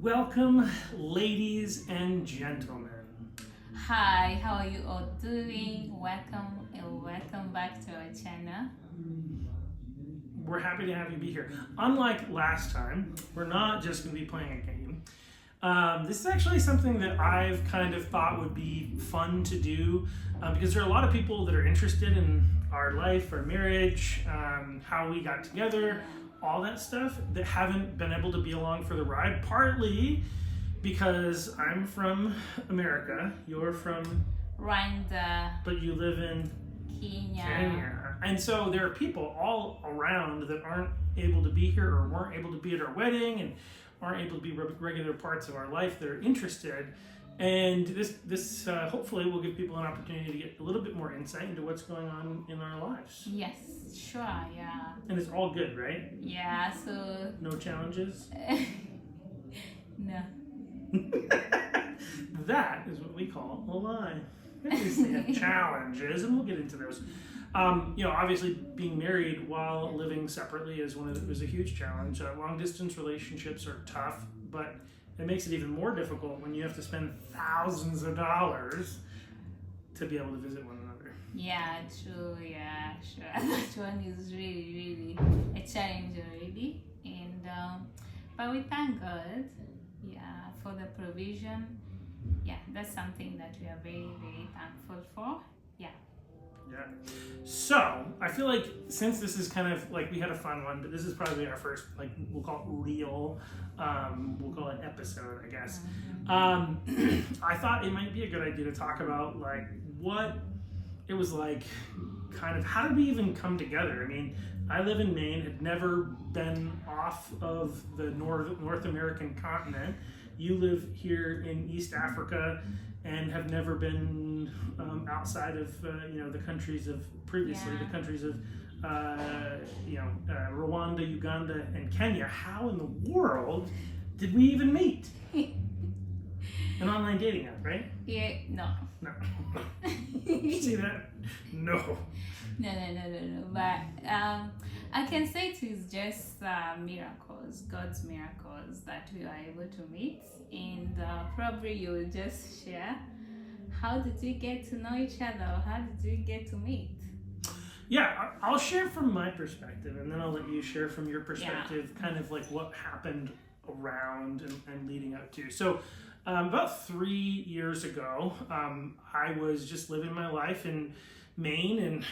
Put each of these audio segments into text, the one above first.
Welcome, ladies and gentlemen. Hi, how are you all doing? Welcome back to our channel. We're happy to have you be here. Unlike last time, we're not just going to be playing a game. This is actually something that I've kind of thought would be fun to do because there are a lot of people that are interested in our life, our marriage, how we got together, all that stuff that haven't been able to be along for the ride, partly because I'm from America, you're from Rwanda, but you live in Kenya. Kenya. And so there are people all around that aren't able to be here or weren't able to be at our wedding and aren't able to be regular parts of our life that are interested. And this hopefully will give people an opportunity to get a little bit more insight into what's going on in our lives. Yes, sure, yeah. And it's all good, right? Yeah, so... No challenges? No. That is what we call a lie. At least they have challenges, and we'll get into those. Obviously being married while living separately was a huge challenge. Long distance relationships are tough, but it makes it even more difficult when you have to spend thousands of dollars to be able to visit one another. Yeah, true, yeah, sure. That one is really a challenge already. And but we thank God, yeah, for the provision. Yeah, that's something that we are very thankful for. Yeah. So I feel like since this is kind of like we had a fun one, but this is probably our first, like, we'll call it real, we'll call it episode, I guess. I thought it might be a good idea to talk about like what it was like, kind of how did we even come together? I mean, I live in Maine, had never been off of the North American continent. You live here in East Africa and have never been outside of the countries of previously, the countries of Rwanda, Uganda, and Kenya. How in the world did we even meet? An online dating app, right? Yeah, no. You see that? No. No. But I can say it is just miracles, God's miracles that we are able to meet. And probably you will just share, how did you get to know each other? Or how did you get to meet? Yeah, I'll share from my perspective, and then I'll let you share from your perspective, kind of like what happened around and leading up to. So about 3 years ago, I was just living my life in Maine, and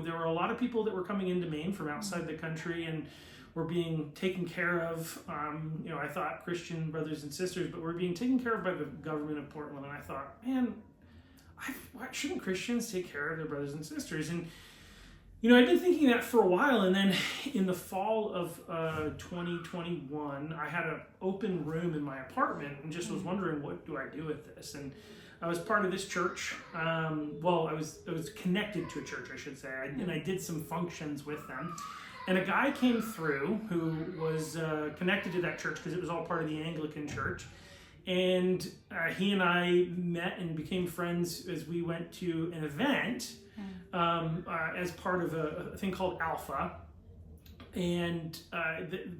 there were a lot of people that were coming into Maine from outside the country and were being taken care of. I thought Christian brothers and sisters, but were being taken care of by the government of Portland. And I thought, man, why shouldn't Christians take care of their brothers and sisters? And I'd been thinking that for a while, and then in the fall of 2021, I had an open room in my apartment and just was wondering, what do I do with this? And I was part of this church. I was connected to a church, I should say, and I did some functions with them. And a guy came through who was connected to that church because it was all part of the Anglican church. And he and I met and became friends as we went to an event as part of a thing called Alpha. And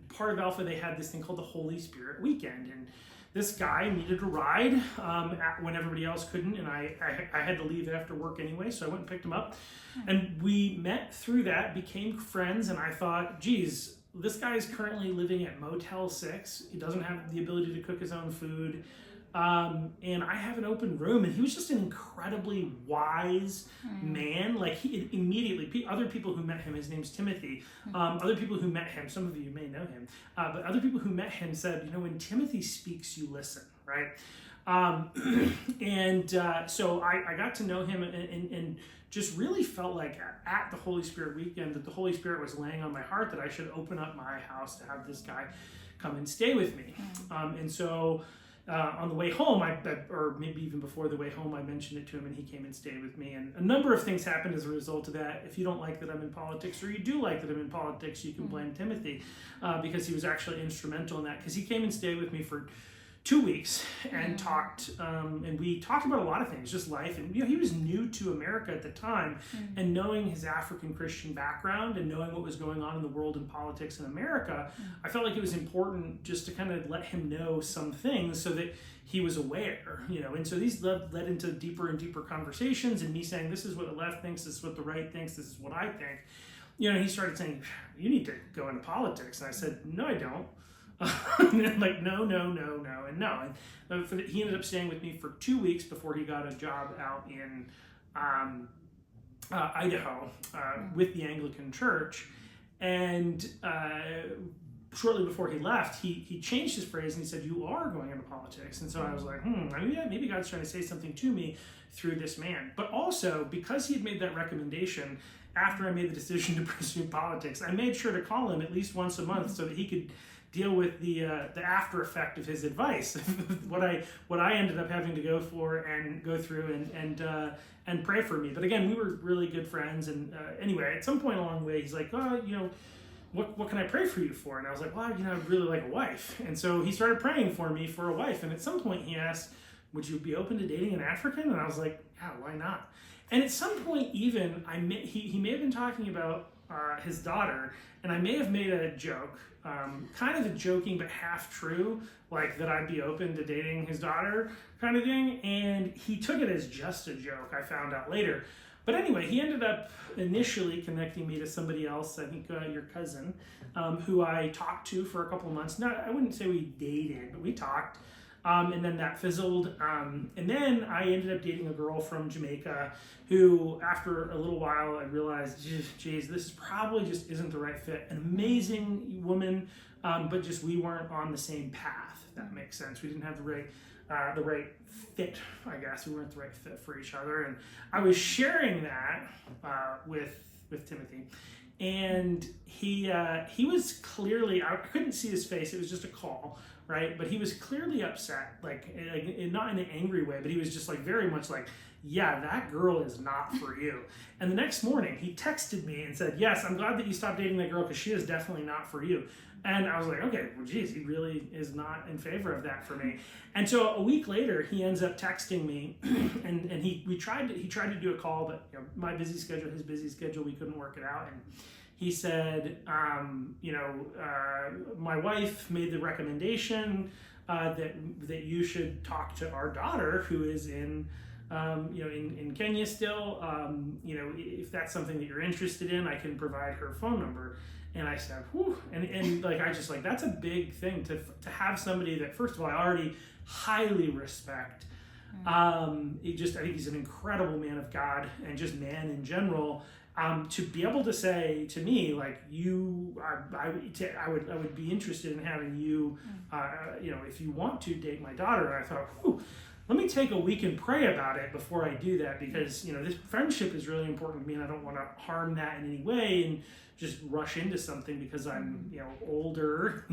part of Alpha, they had this thing called the Holy Spirit Weekend. And this guy needed a ride when everybody else couldn't, and I had to leave after work anyway, so I went and picked him up. And we met through that, became friends, and I thought, geez, this guy is currently living at Motel 6. He doesn't have the ability to cook his own food. And I have an open room, and he was just an incredibly wise man. Like, he immediately, other people who met him, his name's Timothy, other people who met him, some of you may know him, but other people who met him said, when Timothy speaks, you listen, right? So I got to know him and just really felt like at the Holy Spirit Weekend that the Holy Spirit was laying on my heart that I should open up my house to have this guy come and stay with me. On the way home, or maybe even before the way home, I mentioned it to him and he came and stayed with me. And a number of things happened as a result of that. If you don't like that I'm in politics, or you do like that I'm in politics, you can blame Timothy because he was actually instrumental in that, because he came and stayed with me for 2 weeks and talked, and we talked about a lot of things, just life. And he was new to America at the time, and knowing his African Christian background and knowing what was going on in the world and politics in America, I felt like it was important just to kind of let him know some things so that he was aware, And so these led into deeper and deeper conversations, and me saying, this is what the left thinks, this is what the right thinks, this is what I think. He started saying, you need to go into politics. And I said, no, I don't. Like, no, and no. And he ended up staying with me for 2 weeks before he got a job out in Idaho with the Anglican Church. And shortly before he left, he changed his phrase and he said, you are going into politics. And so I was like, maybe God's trying to say something to me through this man. But also, because he had made that recommendation, after I made the decision to pursue politics, I made sure to call him at least once a month so that he could deal with the after effect of his advice, what I ended up having to go through and pray for me. But again, we were really good friends, and anyway, at some point along the way, he's like, what can I pray for you for? And I was like, well, I'd really like a wife. And so he started praying for me for a wife. And at some point he asked, would you be open to dating an African? And I was like, yeah, why not? And at some point even, he may have been talking about his daughter, and I may have made a joke, kind of a joking but half true, like that I'd be open to dating his daughter kind of thing. And he took it as just a joke, I found out later. But anyway, he ended up initially connecting me to somebody else, I think your cousin, who I talked to for a couple of months. No, I wouldn't say we dated, but we talked. And then that fizzled. And then I ended up dating a girl from Jamaica who, after a little while, I realized, geez, this probably just isn't the right fit. An amazing woman, but just we weren't on the same path, if that makes sense. We didn't have the right fit, I guess. We weren't the right fit for each other. And I was sharing that with Timothy. And he was clearly, I couldn't see his face, it was just a call, right? But he was clearly upset, like not in an angry way, but he was just like very much like, yeah, that girl is not for you. And the next morning he texted me and said, yes, I'm glad that you stopped dating that girl because she is definitely not for you. And I was like, okay, well, geez, he really is not in favor of that for me. And so a week later, he ends up texting me, and he tried to do a call, but my busy schedule, his busy schedule, we couldn't work it out. And he said, my wife made the recommendation that you should talk to our daughter, who is in Kenya still. If that's something that you're interested in, I can provide her phone number. And I said, whew, and like, I just like, that's a big thing to have somebody that, first of all, I already highly respect. I think he's an incredible man of God and just man in general. To be able to say to me, like, I would be interested in having you, if you want to date my daughter. And I thought, whew, let me take a week and pray about it before I do that, because, this friendship is really important to me, and I don't want to harm that in any way and just rush into something because I'm, older,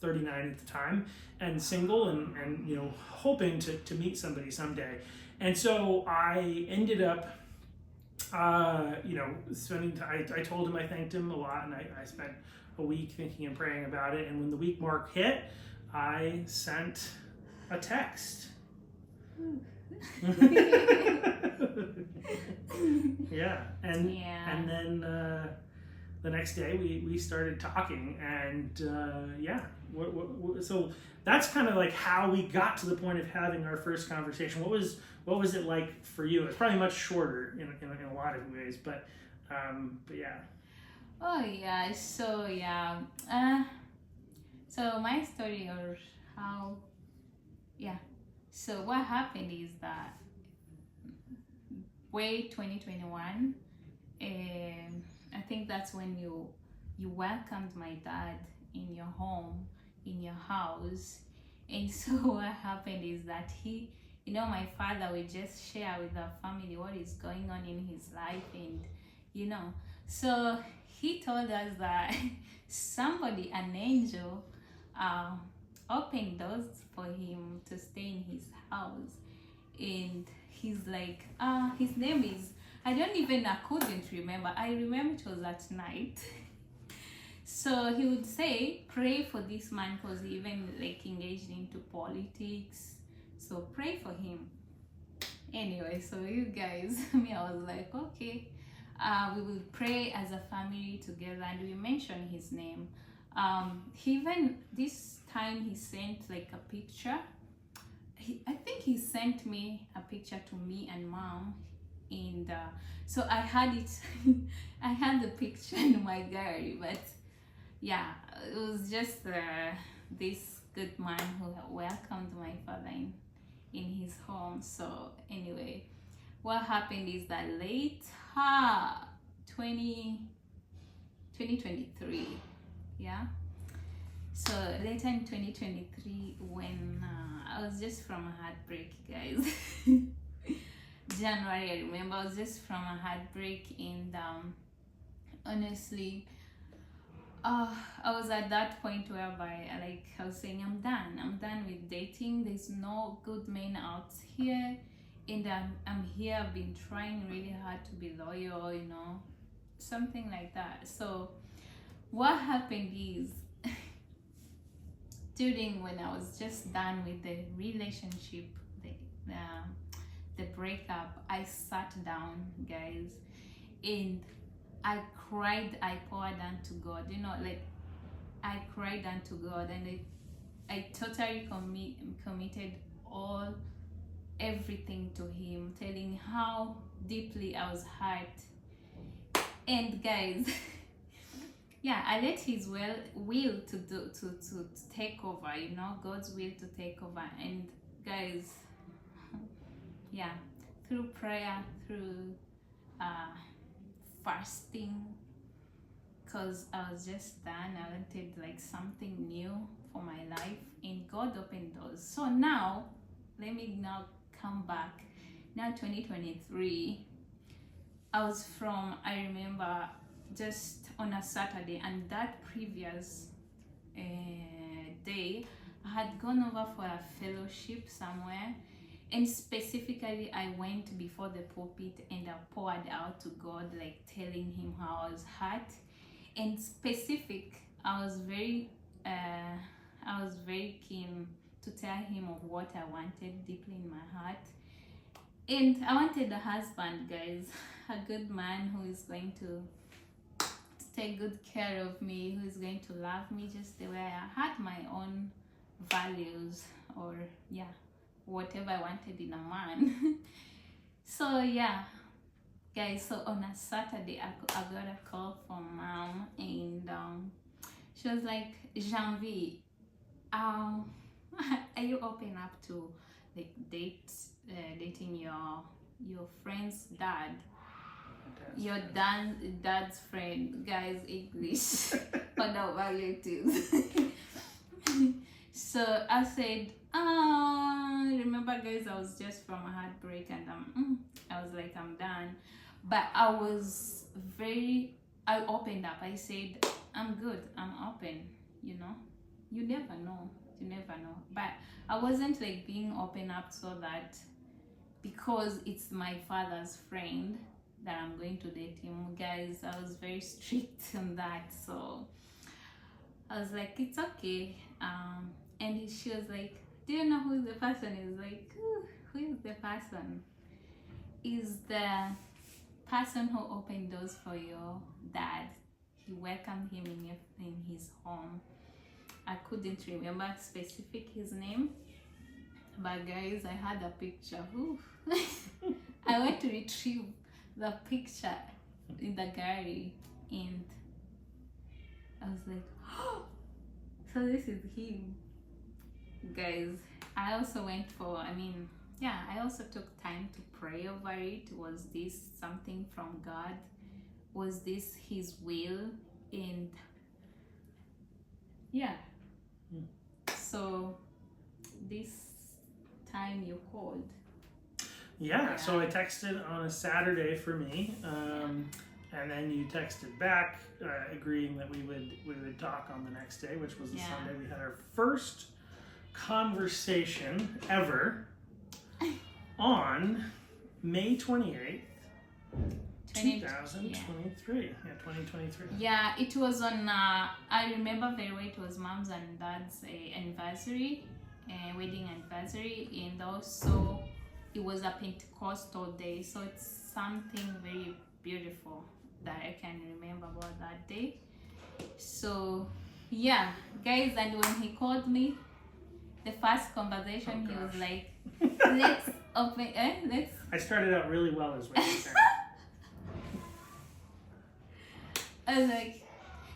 39 at the time, and single, and hoping to meet somebody someday. And so I ended up, spending time. I told him I thanked him a lot, and I spent a week thinking and praying about it. And when the week mark hit, I sent a text. Yeah, and then the next day we started talking, and so that's kind of like how we got to the point of having our first conversation. What was it like for you? It's probably much shorter in a lot of ways, but yeah. Oh yeah, so yeah, so my story, or how, yeah. So what happened is that way 2021, I think that's when you welcomed my dad in your home, in your house. And so what happened is that he, my father will just share with the family what is going on in his life, and so he told us that somebody, an angel, opened doors for him to stay in his house. And he's like, his name is, I couldn't remember. I remember it was at night. So he would say, pray for this man because he even like engaged into politics. So pray for him. Anyway, so you guys, me, I was like, okay, we will pray as a family together, and we mentioned his name. He even this time he sent like a picture. I think he sent me a picture to me and mom, and so I had it. I had the picture in my gallery, but yeah, it was just this good man who welcomed my father in his home. So anyway, what happened is that late 2023, yeah, so later in 2023 when I was just from a heartbreak, guys. January, I remember I was just from a heartbreak, and honestly, I was at that point whereby I was saying I'm done with dating. There's no good men out here, and I'm here. I've been trying really hard to be loyal, something like that. So what happened is, during when I was just done with the relationship, the breakup, I sat down, guys, and I cried. I poured unto God, I cried unto God, and I totally committed everything to Him, telling how deeply I was hurt. And guys, yeah, I let His will to take over, God's will to take over. And guys, yeah, through prayer, through fasting, because I was just done. I wanted like something new for my life, and God opened doors. So now, let me now come back. Now 2023, I remember just on a Saturday, and that previous day, I had gone over for a fellowship somewhere, and specifically I went before the pulpit and I poured out to God, like telling Him how I was hurt. And I was very keen to tell Him of what I wanted deeply in my heart. And I wanted a husband, guys, a good man who is going to take good care of me, who is going to love me just the way I had my own values, or yeah, whatever I wanted in a man. So yeah, guys, so on a Saturday, I got a call from Mom, and she was like, Janvi, are you open up to like dating your friend's dad? Your dad's friend, guys, English for the relatives. So I said, remember, guys, I was just from a heartbreak, and I was like, I'm done. But I opened up. I said, I'm good, I'm open, you never know. But I wasn't like being open up so that because it's my father's friend that I'm going to date him. Guys, I was very strict on that. So I was like, it's okay. And she was like, do you know who the person is? Like, who is the person? Is the person who opened doors for your dad. He welcomed him in his home. I couldn't remember specific his name, but guys, I had a picture. I went to retrieve the picture in the gallery, and I was like, oh, so this is him. Guys, I also I also took time to pray over it. Was this something from God? Was this His will? And yeah, so this time you called. Yeah, so I texted on a Saturday for me, and then you texted back agreeing that we would talk on the next day, which was the Sunday. We had our first conversation ever on May 28th, 2023. Yeah, 2023. Yeah, it was on, I remember very well, it was mom's and dad's anniversary, wedding anniversary, and also it was a Pentecostal day, so it's something very beautiful that I can remember about that day. So, yeah, guys, and when he called me, the first conversation, he was like, let's open, let's... I started out really well as what you're saying. I was like,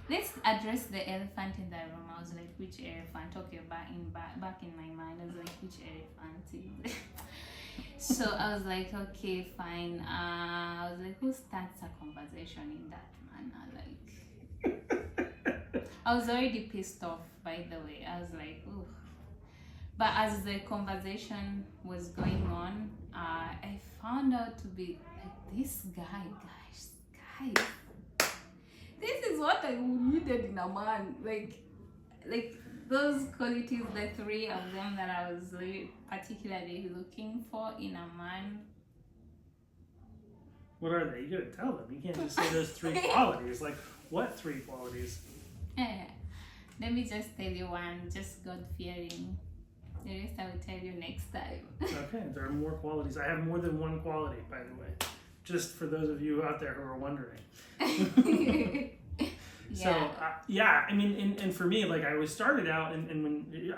let's address the elephant in the room. I was like, which elephant? Okay, back in my mind, I was like, which elephant? So I was like, okay, fine. I was like, who starts a conversation in that manner? Like, I was already pissed off, by the way. I was like, ooh. But as the conversation was going on, I found out to be like, this guy, guys. This is what I needed in a man. Like those qualities, the three of them that I was particularly looking for in a man. What are they? You gotta tell them. You can't just say those three qualities. Like, what three qualities? Let me just tell you one. Just God-fearing. The rest I will tell you next time. Okay, there are more qualities. I have more than one quality, by the way. Just for those of you out there who are wondering. So, I mean, and for me, like, I was started out, and when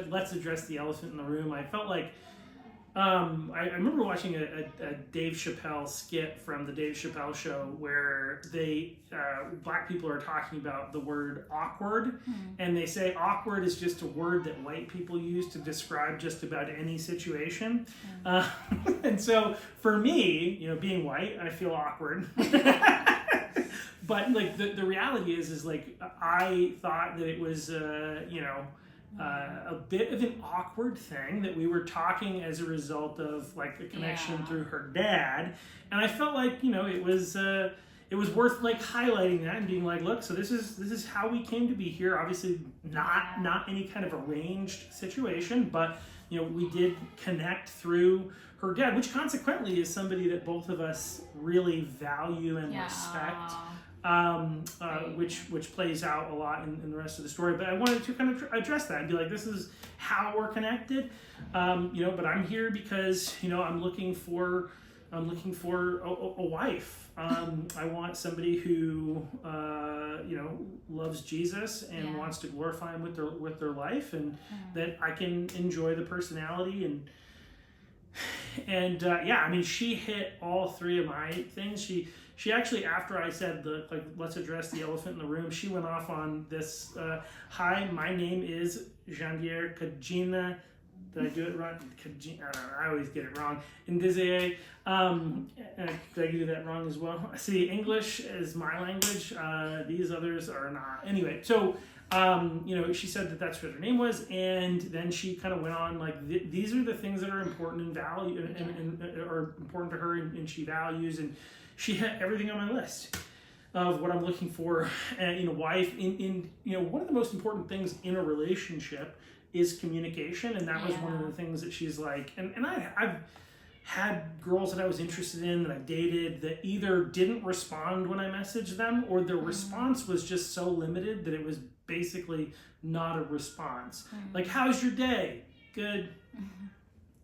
let's address the elephant in the room, I felt like, I remember watching a Dave Chappelle skit from the Dave Chappelle show where black people are talking about the word awkward, and they say awkward is just a word that white people use to describe just about any situation. And so for me, being white, I feel awkward. But like the reality is like I thought that it was a bit of an awkward thing that we were talking as a result of like a connection through her dad, and I felt like it was worth like highlighting that and being like, look, so this is how we came to be here. Obviously not any kind of arranged situation, but we did connect through her dad, which consequently is somebody that both of us really value and respect. Which plays out a lot in the rest of the story. But I wanted to kind of address that and be like, this is how we're connected. But I'm here because I'm looking for a wife. I want somebody who loves Jesus and wants to glorify him with their life, and that I can enjoy the personality and I mean, she hit all three of my things. She actually, after I said let's address the elephant in the room, she went off on this. Hi, my name is Janvi Kajina. Did I do it right? I don't know. I always get it wrong. Ndizeye. Did I do that wrong as well? See, English is my language. These others are not. Anyway, so she said that that's what her name was, and then she kind of went on like these are the things that are important and value and are important to her, and she values, and she had everything on my list of what I'm looking for in a wife. In one of the most important things in a relationship is communication, and that was one of the things that she's like. And I've had girls that I was interested in that I dated that either didn't respond when I messaged them, or their response was just so limited that it was basically not a response. Like, how's your day? Good.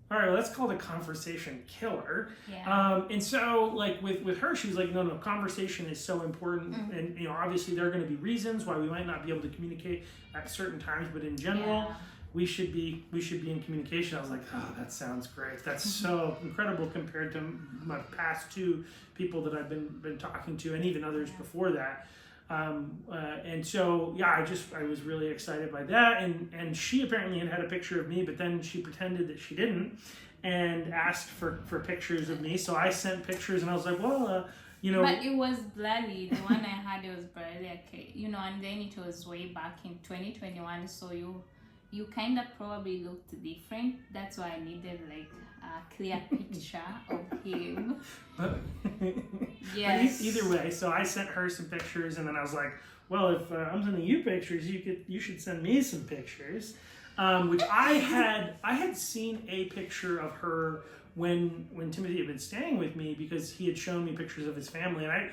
All right, well, that's called a conversation killer. And so, like, with her, she was like, no, conversation is so important. And, obviously there are going to be reasons why we might not be able to communicate at certain times, but in general, we should be in communication. I was like, oh, that sounds great. That's so incredible compared to my past two people that I've been talking to, and even others before that. And so, I was really excited by that. And she apparently had a picture of me, but then she pretended that she didn't and asked for pictures of me. So I sent pictures, and I was like, well, But it was blurry. The one I had, it was blurry. Okay, and then it was way back in 2021. So you kind of probably looked different. That's why I needed like a clear picture of him. Yes. But either way, so I sent her some pictures, and then I was like, well, if I'm sending you pictures, you should send me some pictures. Which I had seen a picture of her when Timothy had been staying with me, because he had shown me pictures of his family, and I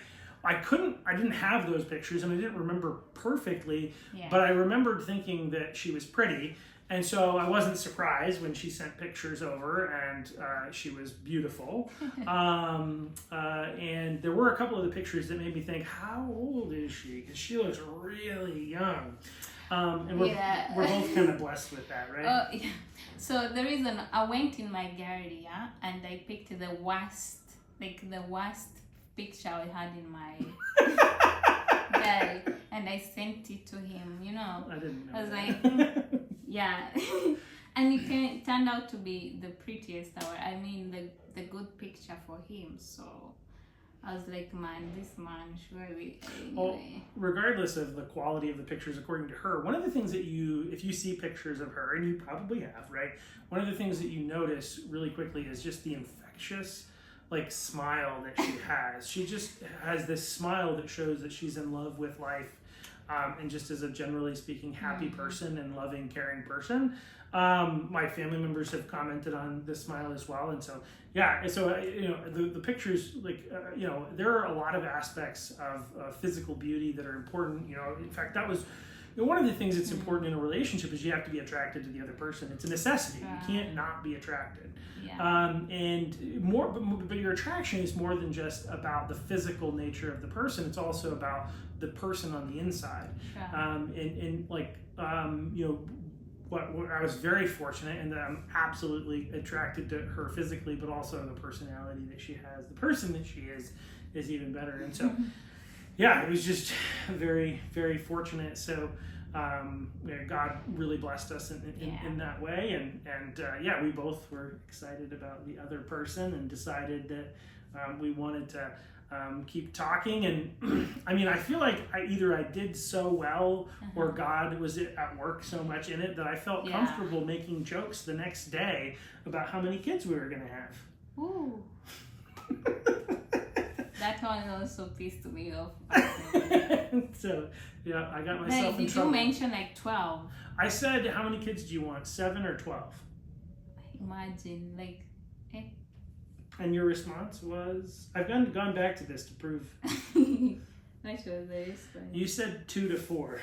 didn't have those pictures, and I didn't remember perfectly, but I remembered thinking that she was pretty. And so I wasn't surprised when she sent pictures over, and she was beautiful. And there were a couple of the pictures that made me think, how old is she? Because she looks really young. And we're both kind of blessed with that, right? Yeah. So the reason I went in my gallery, and I picked the worst picture I had in my gallery, and I sent it to him. I didn't know. I was that. like, yeah, and it turned out to be the prettiest. The good picture for him. So I was like, man, this man surely. Anyway. Well, regardless of the quality of the pictures, according to her, one of the things that if you see pictures of her, and you probably have, right? One of the things that you notice really quickly is just the infectious, smile that she has. She just has this smile that shows that she's in love with life, and just as a generally speaking happy person and loving, caring person. My family members have commented on this smile as well, and so the pictures, there are a lot of aspects of physical beauty that are important. In fact, that was one of the things that's important in a relationship is you have to be attracted to the other person. It's a necessity. You can't not be attracted. But your attraction is more than just about the physical nature of the person. It's also about the person on the inside. I was very fortunate in that I'm absolutely attracted to her physically, but also the personality that she has, the person that she is even better. And so, it was just very, very fortunate. So, God really blessed us in that way. And we both were excited about the other person and decided that we wanted to keep talking. And I feel like I did so well, or God was at work so much in it that I felt comfortable making jokes the next day about how many kids we were going to have. Ooh. That one also pissed me off. So, I got myself in trouble. Did you mention 12? I said, how many kids do you want, 7 or 12? Imagine, And your response was, I've gone back to this to prove. That was very funny. You said 2 to 4.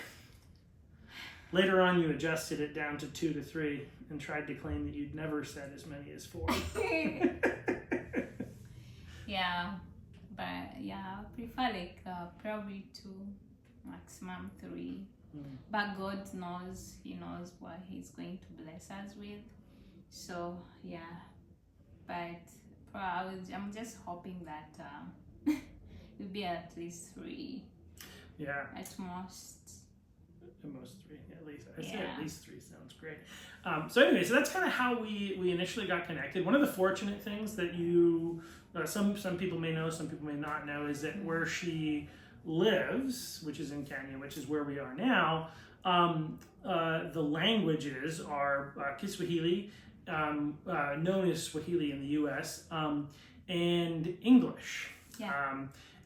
Later on, you adjusted it down to 2 to 3 and tried to claim that you'd never said as many as 4. But I prefer probably 2, maximum 3. But God knows, He knows what He's going to bless us with. So but I'm just hoping that it'll be at least 3. Yeah. At most. At most 3, at least. I say at least 3 sounds great. So that's kind of how we initially got connected. One of the fortunate things that some people may know, some people may not know, is that where she lives, which is in Kenya, which is where we are now, the languages are Kiswahili, known as Swahili in the U.S., and English.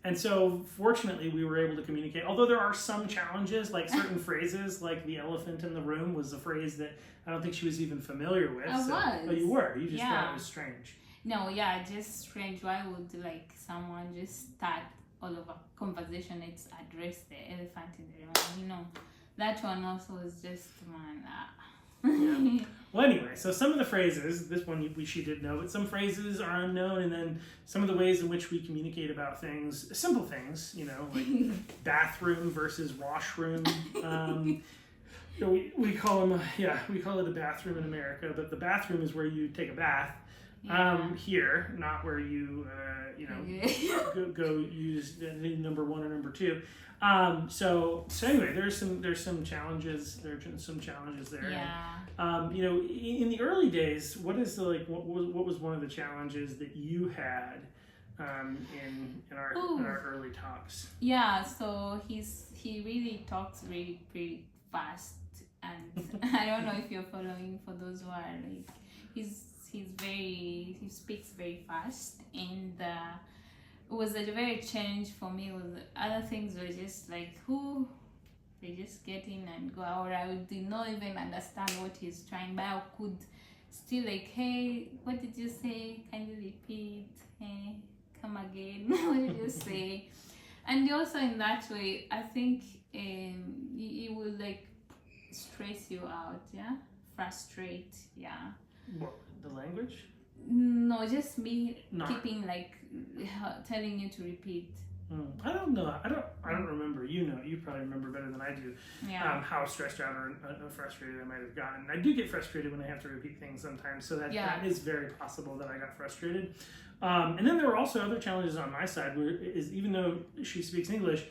And so, fortunately, we were able to communicate. Although there are some challenges, like certain phrases, like the elephant in the room was a phrase that I don't think she was even familiar with. Was. Oh, you were. You just thought it was strange. No, just strange. Why would someone just start all of a conversation? It's address the elephant in the room. That one also was just Well, anyway, so some of the phrases, this one she did know, but some phrases are unknown, and then some of the ways in which we communicate about things, simple things, like bathroom versus washroom. We call them, we call it a bathroom in America, but the bathroom is where you take a bath. Here, not where you, go use number 1 or number 2. So anyway, there's some challenges. There are some challenges there. In the early days, what was one of the challenges that you had in our early talks? So he really talks really pretty fast, and I don't know if you're following. For those who are he speaks very fast, and it was a very change for me. With other things were just they just get in and go out. I did not even understand what he's trying, but I could still like, hey, what did you say? Can you repeat? Hey, come again. What did you say? And also in that way, I think it will like stress you out, yeah, frustrate, yeah. What, the language? No, just me No. keeping like telling you to repeat. I don't know. I don't remember. You know, you probably remember better than I do. Yeah. How stressed out or frustrated I might have gotten. I do get frustrated when I have to repeat things sometimes. So that is very possible that I got frustrated. And then there were also other challenges on my side, where is even though she speaks English,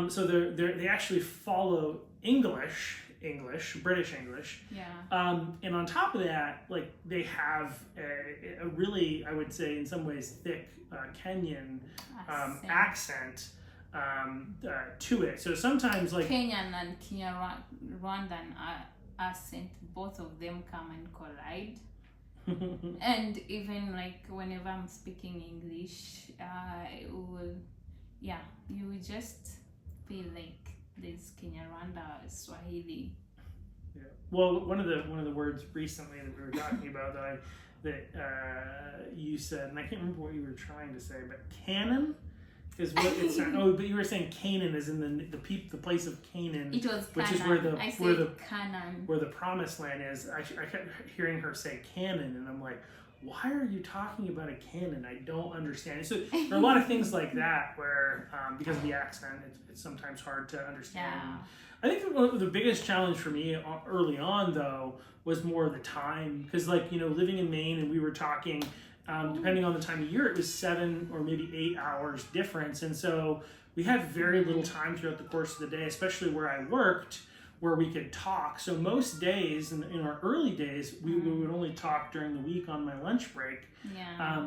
so they actually follow British English. Yeah. And on top of that, like they have a really, I would say, in some ways, thick Kenyan accent to it. So sometimes, like Kenyan and Rwandan accent, both of them come and collide. And even like whenever I'm speaking English, you will just feel like there's Kenya, Rwanda, Swahili. Yeah. Well, one of the words recently that we were talking about that you said, and I can't remember what you were trying to say, but canon is what it's. Oh, but you were saying Canaan is in the place of Canaan, It was which Canaan. is where Canaan. where the promised land is. I kept hearing her say Canaan, and I'm like, why are you talking about a canon? I don't understand. So there are a lot of things like that where, because of the accent, it's sometimes hard to understand. Yeah. I think the biggest challenge for me early on, though, was more the time. Because, like, you know, living in Maine, and we were talking, depending on the time of year, it was 7 or maybe 8 hours difference. And so we had very little time throughout the course of the day, especially where I worked, where we could talk. So most days, in our early days, we would only talk during the week on my lunch break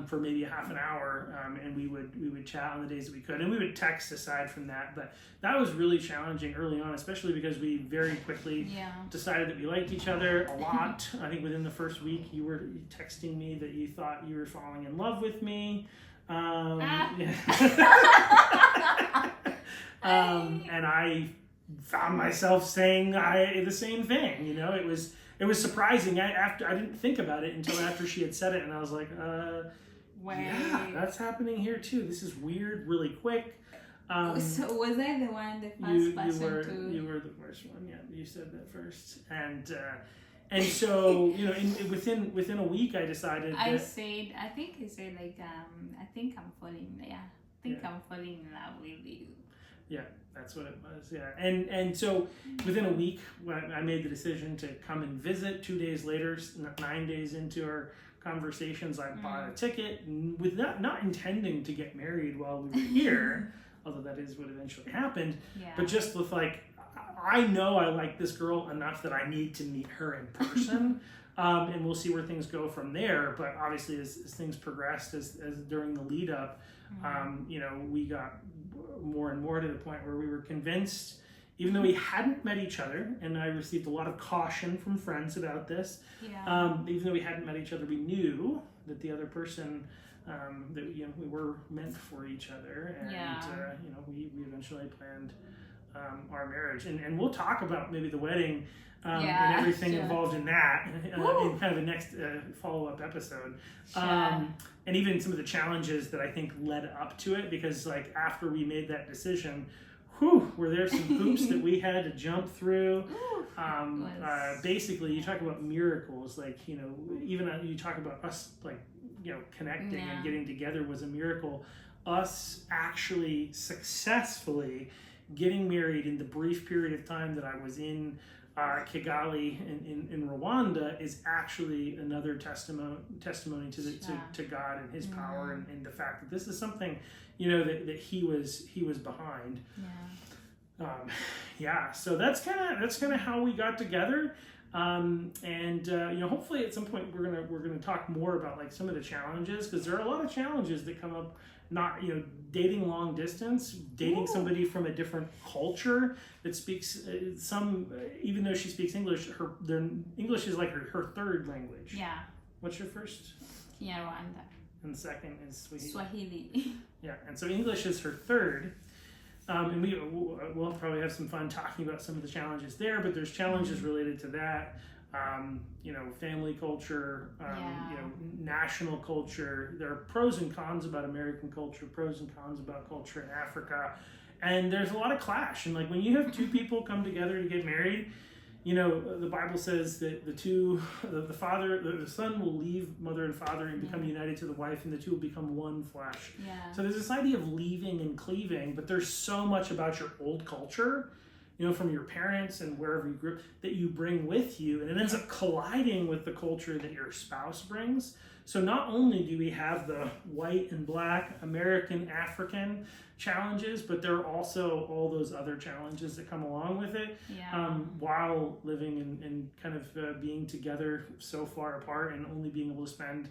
for maybe a half an hour, and we would chat on the days that we could, and we would text aside from that. But that was really challenging early on, especially because we very quickly decided that we liked each other a lot. I think within the first week, you were texting me that you thought you were falling in love with me. And I found myself saying the same thing. You know, it was surprising. I didn't think about it until after she had said it, and I was like, yeah, that's happening here too. This is weird, really quick. So was I the one, the first person you were the first one. Yeah, you said that first, and so you know, within a week, I decided. I think he said like, I think I'm falling. Yeah, I'm falling in love with you. Yeah, that's what it was. Yeah, and so within a week, when I made the decision to come and visit. 2 days later, 9 days into our conversations, I bought a ticket, with not intending to get married while we were here, although that is what eventually happened. Yeah. But just with like, I know I like this girl enough that I need to meet her in person. And we'll see where things go from there. But obviously, as things progressed, as during the lead up, you know, we got more and more to the point where we were convinced, even though we hadn't met each other, and I received a lot of caution from friends about this, even though we hadn't met each other, we knew that the other person, that we were meant for each other, and you know, we eventually planned our marriage, and we'll talk about maybe the wedding and everything involved in that in kind of the next follow-up episode. And even some of the challenges that I think led up to it, because like after we made that decision, were there some hoops that we had to jump through. Basically, you talk about miracles, like, you know, even you talk about us, like, you know, connecting and getting together was a miracle. Us actually successfully getting married in the brief period of time that I was in Kigali in Rwanda is actually another testimony to God and His power, and the fact that this is something, you know, that He was behind. So that's kind of how we got together. You know, hopefully at some point we're gonna talk more about like some of the challenges, because there are a lot of challenges that come up. Not, you know, dating long distance, dating somebody from a different culture that speaks even though she speaks English, their English is like her third language. Yeah. What's your first? Rwanda. And the second is Swahili. Yeah, and so English is her third. And we'll probably have some fun talking about some of the challenges there, but there's challenges related to that. family culture, Yeah. national culture. There are pros and cons about American culture, pros and cons about culture in Africa, and there's a lot of clash. And like when you have two people come together to get married, the Bible says that the son will leave mother and father and become united to the wife, and the two will become one flesh. Yeah. So there's this idea of leaving and cleaving, but there's so much about your old culture, from your parents and wherever you grew up, that you bring with you, and it ends up colliding with the culture that your spouse brings. So not only do we have the white and black, American, African challenges, but there are also all those other challenges that come along with it, while living and kind of being together so far apart and only being able to spend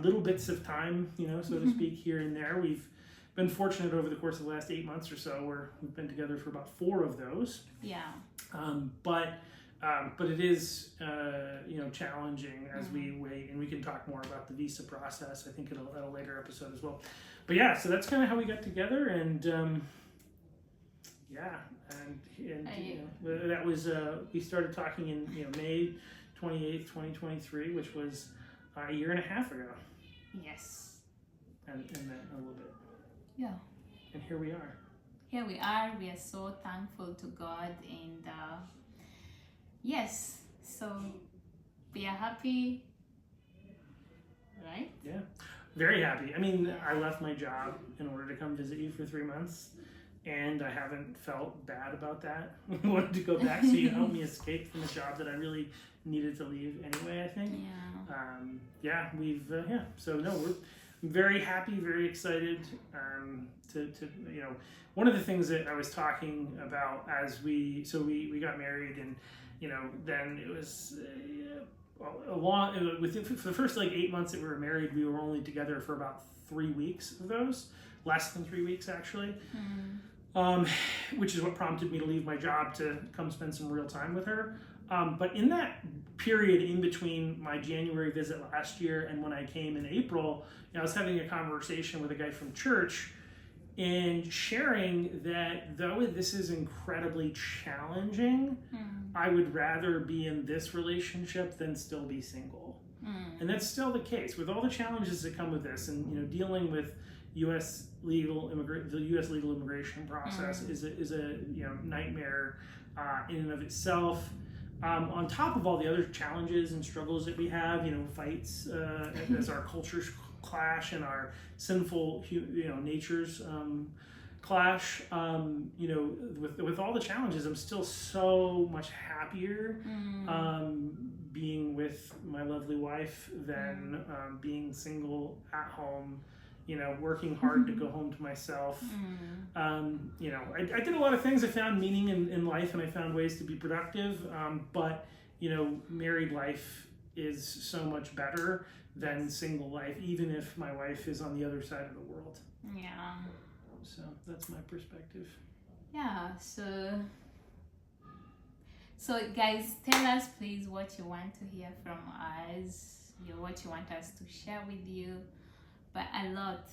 little bits of time, so to speak, here and there. We've been fortunate over the course of the last 8 months or so where we've been together for about 4 of those. Yeah. But it is challenging as we wait, and we can talk more about the visa process, I think, at a later episode as well. But yeah, so that's kind of how we got together, and that was we started talking in May 28th, 2023, which was a year and a half ago. Yes. And then a little bit. Yeah. And here we are. Here we are. We are so thankful to God, and yes, so we are happy, right? Yeah, very happy. I mean, I left my job in order to come visit you for 3 months, and I haven't felt bad about that. I wanted to go back, so you helped me escape from a job that I really needed to leave anyway, I think. So no, we're very happy, very excited to one of the things that I was talking about as we got married, and then it was for the first 8 months that we were married, we were only together for about 3 weeks of those, less than 3 weeks actually. Which is what prompted me to leave my job to come spend some real time with her. But in that period in between my January visit last year and when I came in April, I was having a conversation with a guy from church and sharing that though this is incredibly challenging, I would rather be in this relationship than still be single. And that's still the case with all the challenges that come with this, and dealing with the U.S. legal immigration process is a nightmare in and of itself. On top of all the other challenges and struggles that we have, fights as our cultures clash and our sinful natures clash. With all the challenges, I'm still so much happier being with my lovely wife than being single at home. Working hard to go home to myself. I did a lot of things. I found meaning in life, and I found ways to be productive. But married life is so much better than single life, even if my wife is on the other side of the world. Yeah. So that's my perspective. Yeah. So guys, tell us please what you want to hear from us. What you want us to share with you. But a lot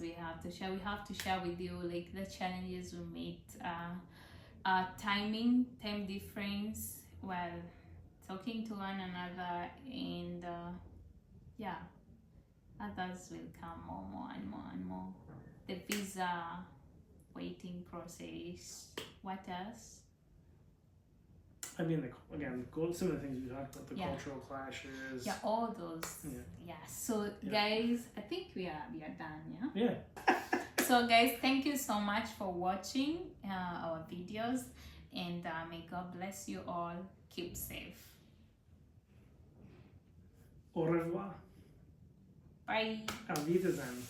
we have to share. We have to share with you the challenges we meet, time difference while talking to one another, and others will come more and more. The visa waiting process. What else? I mean, some of the things we talked about, the cultural clashes. Yeah, all those. Yeah. So, guys, I think we are done. Yeah. So, guys, thank you so much for watching our videos, and may God bless you all. Keep safe. Au revoir. Bye. Auf Wiedersehen.